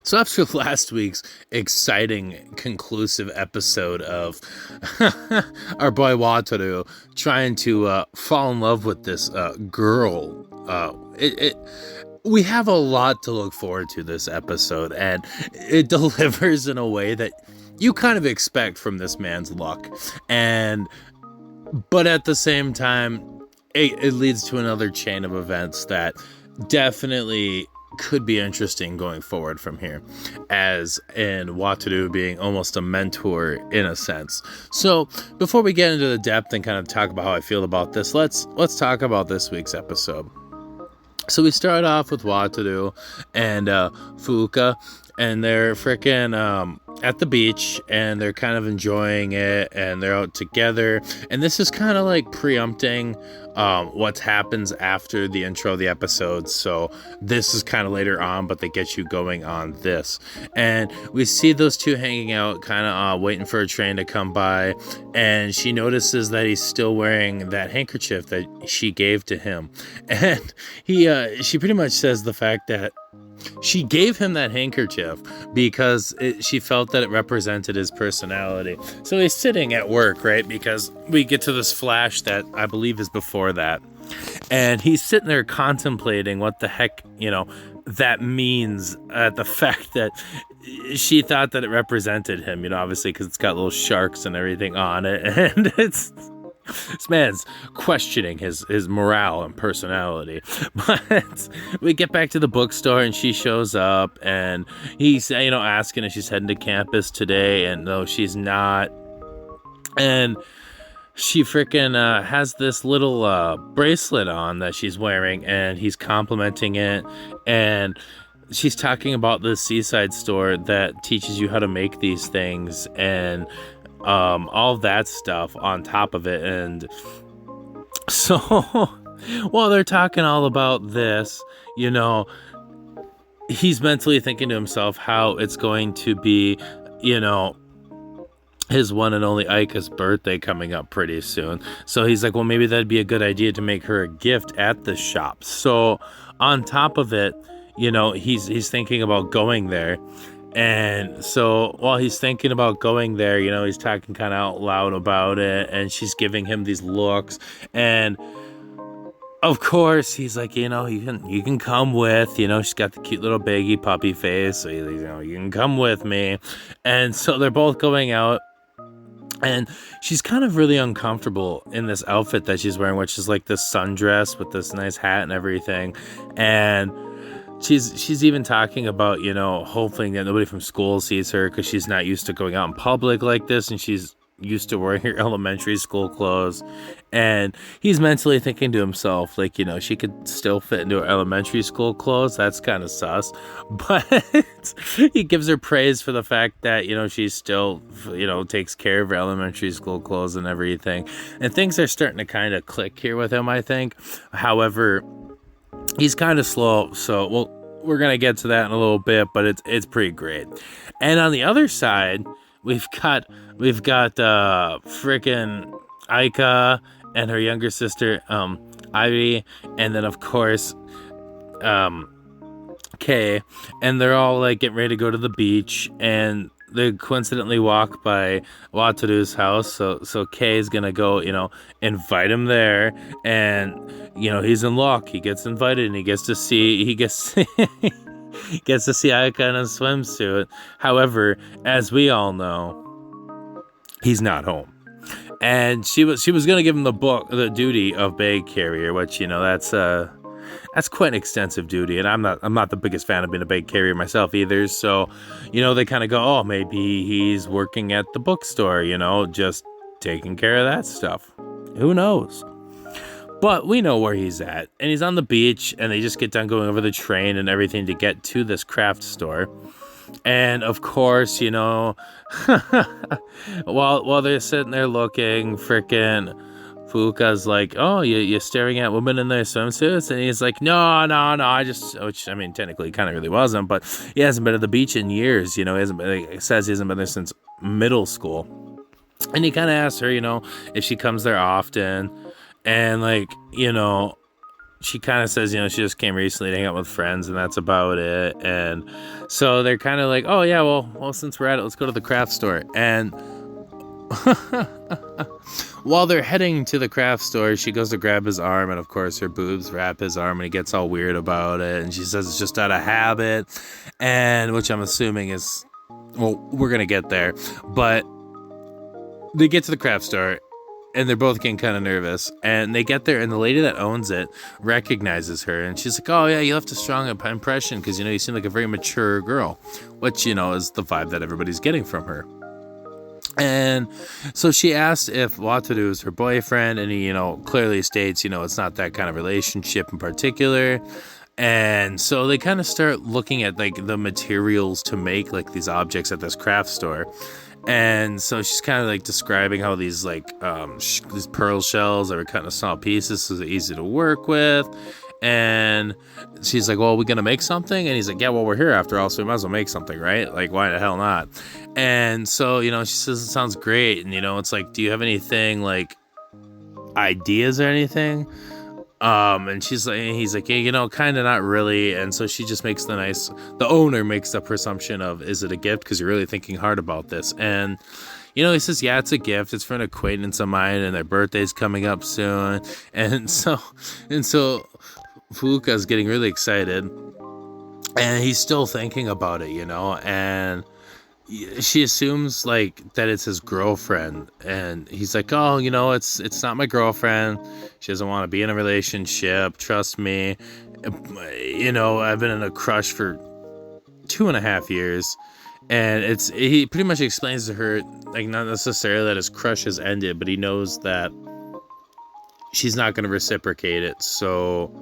So after last week's exciting conclusive episode of our boy Wataru trying to fall in love with this girl, we have a lot to look forward to this episode, and it delivers in a way that you kind of expect from this man's luck, but at the same time, it leads to another chain of events that definitely could be interesting going forward from here, as in Wataru being almost a mentor in a sense. So before we get into the depth and kind of talk about how I feel about this, let's talk about this week's episode. So we start off with Wataru and Fuka, and they're freaking at the beach, and they're kind of enjoying it, and they're out together, and this is kind of like preempting what happens after the intro of the episode. So this is kind of later on, but they get you going on this, and we see those two hanging out, kind of waiting for a train to come by, and she notices that he's still wearing that handkerchief that she gave to him, and she pretty much says the fact that she gave him that handkerchief because she felt that it represented his personality. So he's sitting at work, right? Because we get to this flash that I believe is before that. And he's sitting there contemplating what the heck, that means. The fact that she thought that it represented him, obviously because it's got little sharks and everything on it. And this man's questioning his morale and personality. But we get back to the bookstore, and she shows up, and he's asking if she's heading to campus today, and no, she's not. And she freaking has this little bracelet on that she's wearing, and he's complimenting it, and she's talking about the seaside store that teaches you how to make these things, and all that stuff on top of it. And so while they're talking all about this, he's mentally thinking to himself how it's going to be, his one and only Aika's birthday coming up pretty soon. So he's like, well, maybe that'd be a good idea to make her a gift at the shop. So on top of it, he's thinking about going there. And so while he's thinking about going there, he's talking kind of out loud about it, and she's giving him these looks, and of course he's like, you can come with, she's got the cute little baggy puppy face, so you can come with me. And so they're both going out, and she's kind of really uncomfortable in this outfit that she's wearing, which is like this sundress with this nice hat and everything. And she's even talking about, hoping that nobody from school sees her, because she's not used to going out in public like this, and she's used to wearing her elementary school clothes. And he's mentally thinking to himself, like, she could still fit into her elementary school clothes. That's kind of sus. But he gives her praise for the fact that, she still, takes care of her elementary school clothes and everything. And things are starting to kind of click here with him, I think. However, he's kind of slow, so we're gonna get to that in a little bit, but it's pretty great. And on the other side, we've got freaking Aika and her younger sister Ivy, and then of course Kay, and they're all like getting ready to go to the beach, and they coincidentally walk by Wataru's house, so Kay's gonna go, invite him there, and he's in luck. He gets invited, and he gets to see Aika in a swimsuit. However, as we all know, he's not home, and she was gonna give him the duty of bag carrier, which that's quite an extensive duty, and I'm not the biggest fan of being a bag carrier myself either. So, they kind of go, oh, maybe he's working at the bookstore, just taking care of that stuff. Who knows? But we know where he's at, and he's on the beach, and they just get done going over the train and everything to get to this craft store. And of course, while they're sitting there looking, frickin' Fuka's like, oh, you're staring at women in their swimsuits? And he's like, no, which, technically he kind of really wasn't, but he hasn't been at the beach in years, he says he hasn't been there since middle school. And he kind of asks her, if she comes there often, and she kind of says, she just came recently to hang out with friends, and that's about it. And so they're kind of like, oh yeah, well, since we're at it, let's go to the craft store. And while they're heading to the craft store, she goes to grab his arm, and of course her boobs wrap his arm, and he gets all weird about it. And she says it's just out of habit, and which I'm assuming is, well, we're gonna get there. But they get to the craft store, and they're both getting kind of nervous. And they get there, and the lady that owns it recognizes her. And she's like, oh, yeah, you left a strong impression because, you seem like a very mature girl. Which, is the vibe that everybody's getting from her. And so she asked if Wataru is her boyfriend. And he, clearly states, it's not that kind of relationship in particular. And so they kind of start looking at, like, the materials to make, like, these objects at this craft store. And so she's kind of like describing how these like these pearl shells are cut into small pieces so they're easy to work with. And she's like, well, are we gonna make something? And he's like, yeah, well, we're here after all, so we might as well make something, right? Like, why the hell not? And so, she says it sounds great. And, it's like, do you have anything like ideas or anything? And he's like, yeah, kind of not really. And so she just makes the owner makes the presumption of, is it a gift? Because you're really thinking hard about this. And, he says, yeah, it's a gift. It's for an acquaintance of mine, and their birthday's coming up soon. And so Fuuka's getting really excited, and he's still thinking about it, and she assumes like that it's his girlfriend, and he's like, oh, it's not my girlfriend. She doesn't want to be in a relationship. Trust me. I've been in a crush for 2.5 years, and he pretty much explains to her, like, not necessarily that his crush has ended, but he knows that she's not going to reciprocate it, so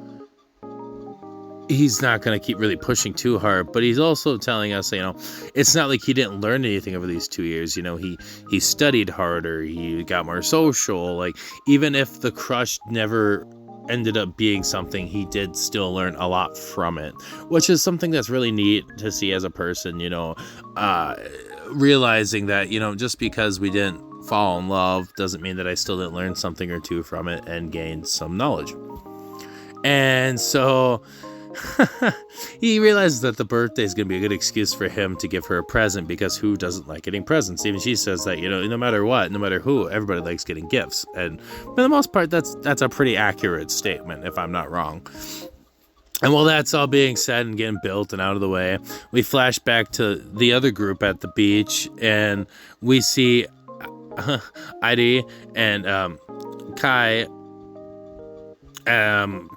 he's not going to keep really pushing too hard. But he's also telling us, it's not like he didn't learn anything over these 2 years. He studied harder. He got more social. Like, even if the crush never ended up being something, he did still learn a lot from it, which is something that's really neat to see as a person, realizing that, just because we didn't fall in love doesn't mean that I still didn't learn something or two from it and gain some knowledge. And so he realizes that the birthday is going to be a good excuse for him to give her a present, because who doesn't like getting presents? Even she says that, no matter what, no matter who, everybody likes getting gifts. And for the most part, that's a pretty accurate statement, if I'm not wrong. And while that's all being said and getting built and out of the way, we flash back to the other group at the beach, and we see Ida and Kai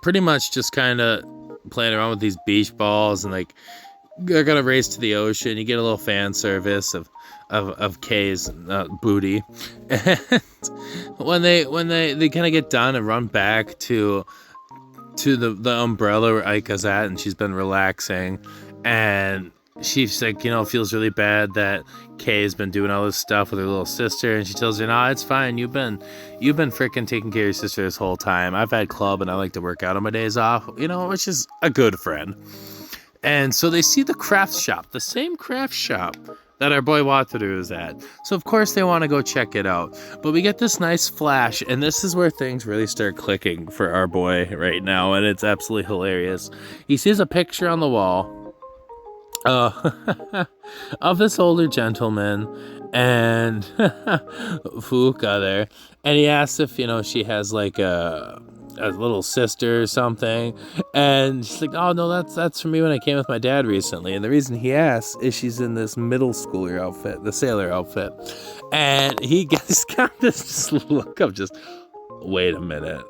pretty much just kind of playing around with these beach balls, and like they're gonna race to the ocean. You get a little fan service of Kay's booty, and when they kind of get done and run back to the umbrella where Aika's at, and she's been relaxing, and she's like, feels really bad that Kay has been doing all this stuff with her little sister, and she tells her, no, it's fine. You've been freaking taking care of your sister this whole time. I've had club, and I like to work out on my days off, which is a good friend. And so they see the craft shop, the same craft shop that our boy Wataru is at. So of course they want to go check it out. But we get this nice flash, and this is where things really start clicking for our boy right now, and it's absolutely hilarious. He sees a picture on the wall of this older gentleman and Fuuka there, and he asks if she has like a little sister or something, and she's like, oh no, that's for me when I came with my dad recently. And the reason he asks is she's in this middle schooler outfit, the sailor outfit, and he's got this look of just wait a minute.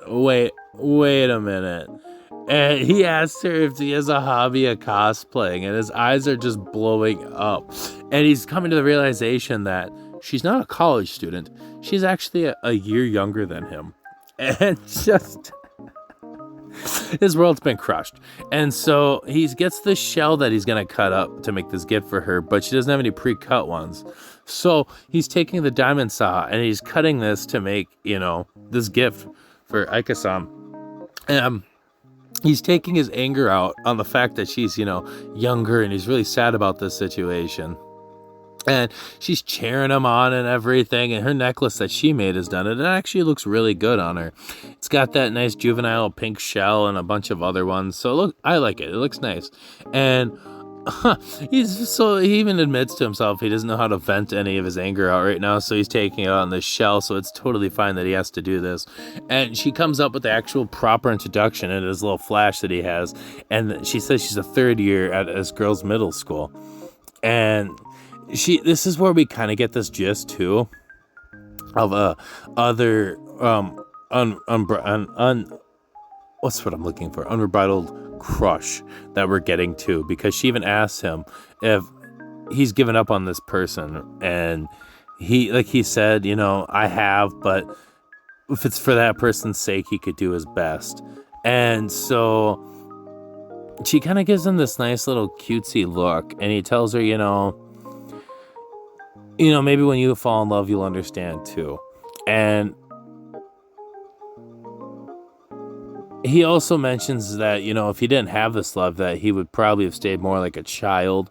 And he asks her if he has a hobby of cosplaying, and his eyes are just blowing up. And he's coming to the realization that she's not a college student. She's actually a year younger than him. And just his world's been crushed. And so he gets the shell that he's going to cut up to make this gift for her, but she doesn't have any pre-cut ones. So he's taking the diamond saw and he's cutting this to make, this gift for Aika-san. He's taking his anger out on the fact that she's, younger, and he's really sad about this situation. And she's cheering him on and everything, and her necklace that she made is done. It actually looks really good on her. It's got that nice juvenile pink shell and a bunch of other ones. So look, I like it. It looks nice. And he even admits to himself he doesn't know how to vent any of his anger out right now, so he's taking it out on this shell, so it's totally fine that he has to do this. And she comes up with the actual proper introduction in his little flash that he has, and she says she's a third year at this girl's middle school. And this is where we kind of get this gist too of other what's what I'm looking for, unbridled crush that we're getting to, because she even asks him if he's given up on this person, and he said, I have, but if it's for that person's sake, he could do his best. And so she kind of gives him this nice little cutesy look, and he tells her, maybe when you fall in love, you'll understand too. And he also mentions that, if he didn't have this love, that he would probably have stayed more like a child.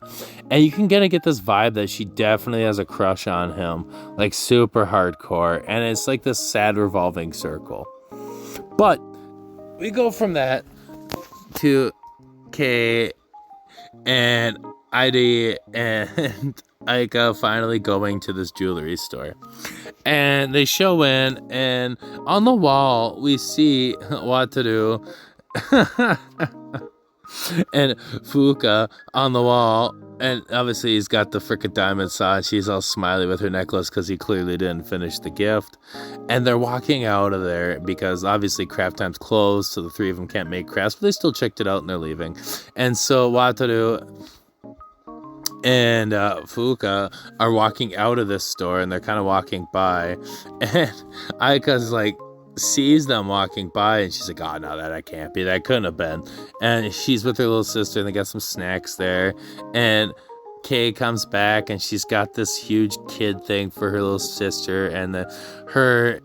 And you can get this vibe that she definitely has a crush on him, like super hardcore. And it's like this sad revolving circle. But we go from that to Kay and Heidi and Aika finally going to this jewelry store. And they show in, and on the wall we see Wataru and Fuka on the wall. And obviously he's got the frickin' diamond saw. She's all smiley with her necklace because he clearly didn't finish the gift. And they're walking out of there because obviously craft time's closed, so the three of them can't make crafts, but they still checked it out and they're leaving. And so Wataru and Fuka are walking out of this store, and they're kind of walking by, and Aika's like sees them walking by, and she's like, oh no, that can't be, that couldn't have been. And she's with her little sister, and they got some snacks there, and Kay comes back, and she's got this huge kid thing for her little sister, and her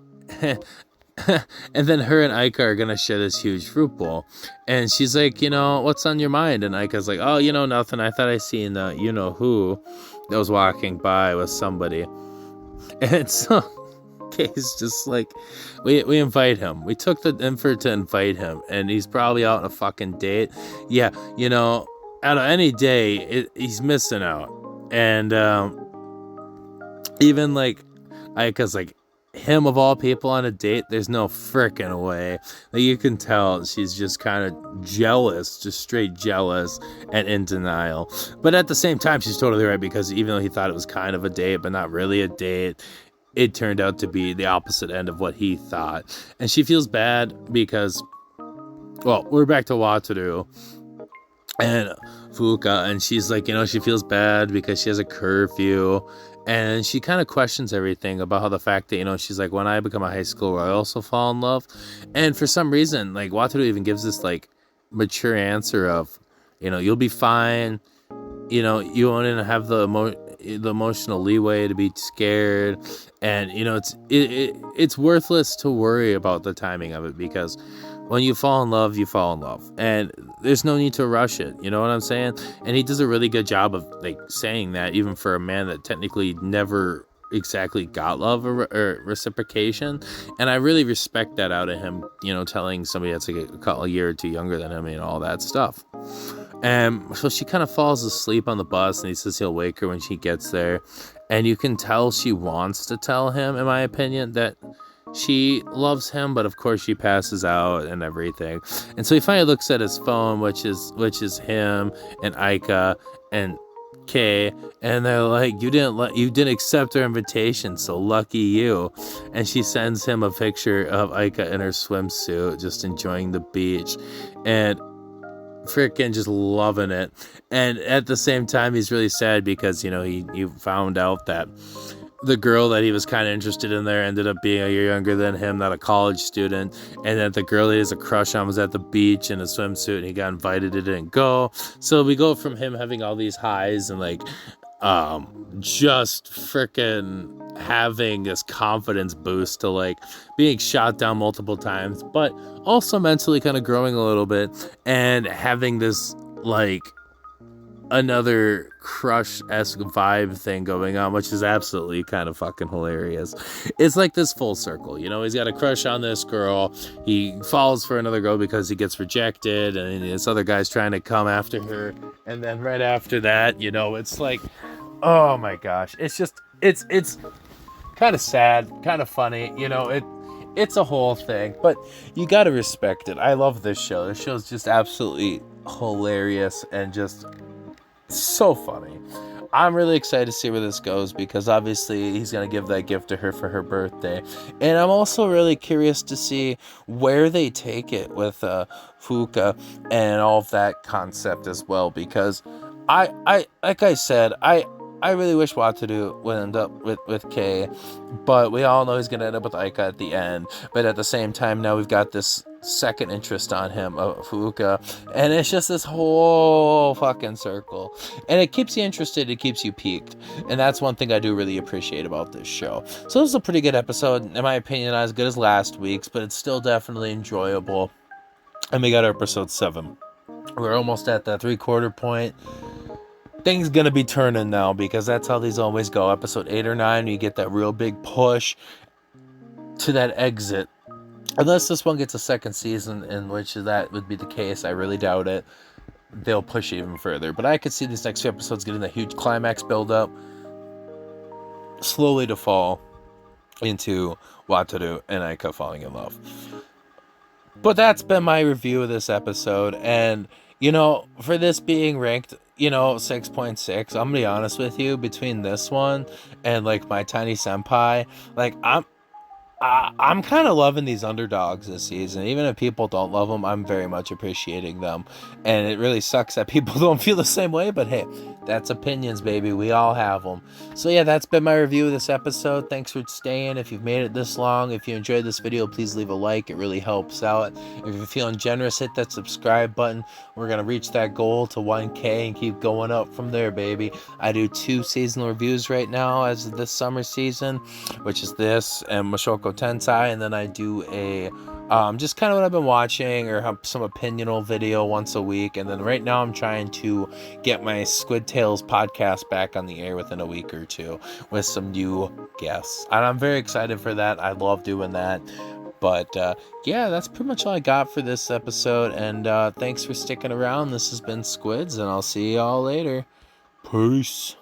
and then her and Aika are gonna share this huge fruit bowl. And she's like, what's on your mind? And Aika's like, oh, nothing. I thought I seen who that was walking by with somebody. And so Kay's just like, we invite him. We took the effort to invite him, and he's probably out on a fucking date. Yeah, out of any day, he's missing out. And even like Aika's like, him of all people on a date, there's no frickin' way. Like, you can tell she's just kind of jealous, just straight jealous and in denial. But at the same time, she's totally right, because even though he thought it was kind of a date but not really a date, it turned out to be the opposite end of what he thought. And she feels bad because, well, we're back to Wataru and Fuka, and she's like, she feels bad because she has a curfew. And she kind of questions everything about how the fact that, she's like, when I become a high schooler, I also fall in love. And for some reason, like, Wataru even gives this, like, mature answer of, you'll be fine. You won't have the emotional leeway to be scared. And, it's worthless to worry about the timing of it, because when you fall in love, you fall in love. And there's no need to rush it. You know what I'm saying? And he does a really good job of, like, saying that, even for a man that technically never exactly got love or reciprocation. And I really respect that out of him, telling somebody that's like a year or two younger than him, all that stuff. And so she kind of falls asleep on the bus, and he says he'll wake her when she gets there. And you can tell she wants to tell him, in my opinion, that she loves him, but of course she passes out and everything. And so he finally looks at his phone, which is him and Aika and Kay, and they're like, you didn't accept her invitation, so lucky you. And she sends him a picture of Aika in her swimsuit, just enjoying the beach, and freaking just loving it. And at the same time, he's really sad because he found out that the girl that he was kind of interested in there ended up being a year younger than him, not a college student, and that the girl he has a crush on was at the beach in a swimsuit, and he got invited, it didn't go. So we go from him having all these highs and like just freaking having this confidence boost to like being shot down multiple times, but also mentally kind of growing a little bit and having this like another crush-esque vibe thing going on, which is absolutely kind of fucking hilarious. It's like this full circle, you know, he's got a crush on this girl, he falls for another girl because he gets rejected, and this other guy's trying to come after her, and then right after that, you know, it's like, oh my gosh, it's just, it's kind of sad, kind of funny, you know, it's a whole thing, but you gotta respect it. I love this show. This show's just absolutely hilarious and just so funny. I'm really excited to see where this goes, because obviously he's going to give that gift to her for her birthday. And I'm also really curious to see where they take it with Fuka and all of that concept as well, because I like I said, I really wish Wataru would end up with Kei, but we all know he's going to end up with Aika at the end. But at the same time, now we've got this second interest on him, Fuka, and it's just this whole fucking circle. And it keeps you interested, it keeps you piqued. And that's one thing I do really appreciate about this show. So this is a pretty good episode, in my opinion, not as good as last week's, but it's still definitely enjoyable. And we got our episode 7. We're almost at that 3/4 point. Things gonna be turning now, because that's how these always go. Episode 8 or 9, you get that real big push to that exit. Unless this one gets a second season, in which that would be the case. I really doubt it. They'll push even further. But I could see these next few episodes getting a huge climax build up, slowly to fall into Wataru and Aika falling in love. But that's been my review of this episode. And, you know, for this being ranked, you know, 6.6, I'm gonna be honest with you, between this one and like My Tiny Senpai, like I'm kind of loving these underdogs this season. Even if people don't love them, I'm very much appreciating them. And it really sucks that people don't feel the same way, but hey, that's opinions, baby. We all have them. So yeah, that's been my review of this episode. Thanks for staying. If you've made it this long, if you enjoyed this video, please leave a like. It really helps out. If you're feeling generous, hit that subscribe button. We're going to reach that goal to 1K and keep going up from there, baby. I do 2 seasonal reviews right now as of this summer season, which is this and Mashoko Tensei, and then I do a just kind of what I've been watching, or have some opinional video once a week. And then right now I'm trying to get my Squid Tales podcast back on the air within a week or two with some new guests, and I'm very excited for that. I love doing that. But yeah, that's pretty much all I got for this episode, and thanks for sticking around. This has been Squids, and I'll see y'all later. Peace.